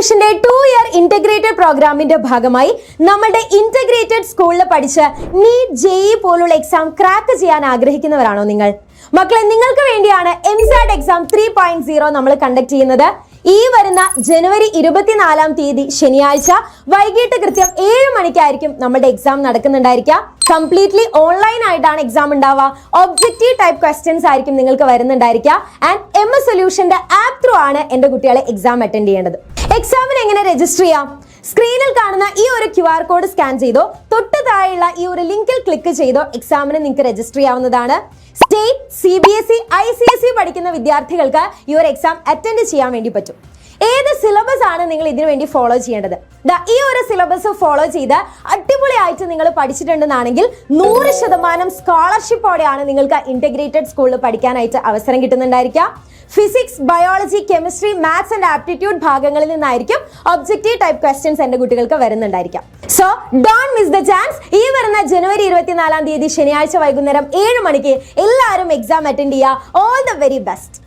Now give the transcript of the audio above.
സൊല്യൂഷന്റെ 2-year integrated പ്രോഗ്രാമിന്റെ ഭാഗമായി നമ്മുടെ ഇന്റഗ്രേറ്റഡ് സ്കൂളിൽ പഠിച്ച് നീറ്റ് ജെഇഇ പോലുള്ള എക്സാം ക്രാക്ക് ചെയ്യാൻ ആഗ്രഹിക്കുന്നവരാണോ നിങ്ങൾ? മക്കളെ, നിങ്ങൾക്ക് വേണ്ടിയാണ് എംസാറ്റ് എക്സാം 3.0 നമ്മൾ കണ്ടക്ട് ചെയ്യുന്നത്. ഈ വരുന്ന ജനുവരി 24 ശനിയാഴ്ച വൈകിട്ട് കൃത്യം 7 മണിക്കായിരിക്കും നമ്മുടെ എക്സാം നടക്കുന്നുണ്ടായിരിക്കുക. കംപ്ലീറ്റ്ലി ഓൺലൈൻ ആയിട്ടാണ് എക്സാം ഉണ്ടാവുക. ഒബ്ജക്റ്റീവ് ടൈപ്പ് ക്വസ്റ്റ്യൻസ് ആയിരിക്കും നിങ്ങൾക്ക് വരുന്നുണ്ടായിരിക്കുക. ആൻഡ് MS സൊല്യൂഷന്റെ ആപ്പ് ത്രൂ ആണ് എന്റെ കുട്ടികളെ എക്സാം അറ്റൻഡ് ചെയ്യേണ്ടത്. എക്സാമിന് എങ്ങനെ രജിസ്റ്റർ ചെയ്യാം? സ്ക്രീനിൽ കാണുന്ന ഈ ഒരു QR കോഡ് സ്കാൻ ചെയ്തോ, തൊട്ട് താഴെയുള്ള ഈ ഒരു ലിങ്കിൽ ക്ലിക്ക് ചെയ്തോ എക്സാമിന് നിങ്ങൾക്ക് രജിസ്റ്റർ ചെയ്യാവുന്നതാണ്. സ്റ്റേറ്റ്, CBSE, ICSE പഠിക്കുന്ന വിദ്യാർത്ഥികൾക്ക് ഈ ഒരു എക്സാം അറ്റൻഡ് ചെയ്യാൻ വേണ്ടി പറ്റും. ഏത് സിലബസ് ആണ് നിങ്ങൾ ഇതിനു വേണ്ടി ഫോളോ ചെയ്യേണ്ടത്? ഈ ഒരു സിലബസ് ഫോളോ ചെയ്ത് അടിപൊളിയായിട്ട് നിങ്ങൾ പഠിച്ചിട്ടുണ്ടെന്നാണെങ്കിൽ 100% സ്കോളർഷിപ്പോടെയാണ് നിങ്ങൾക്ക് ഇന്റഗ്രേറ്റഡ് സ്കൂളിൽ പഠിക്കാനായിട്ട് അവസരം കിട്ടുന്നുണ്ടായിരിക്കുക. Physics, biology, chemistry, maths and aptitude ഭാഗങ്ങളിൽ നിന്നായിരിക്കും ഒബ്ജക്റ്റീവ് ടൈപ്പ് ക്വസ്റ്റ്യൻസ് എന്റെ കുട്ടികൾക്ക് വരുന്നുണ്ടായിരിക്കാം. So don't miss the chance. ഈ വരുന്ന ജനുവരി 24 ശനിയാഴ്ച വൈകുന്നേരം 7 മണിക്ക് എല്ലാവരും എക്സാം അറ്റൻഡ് ചെയ്യുക. All the very best.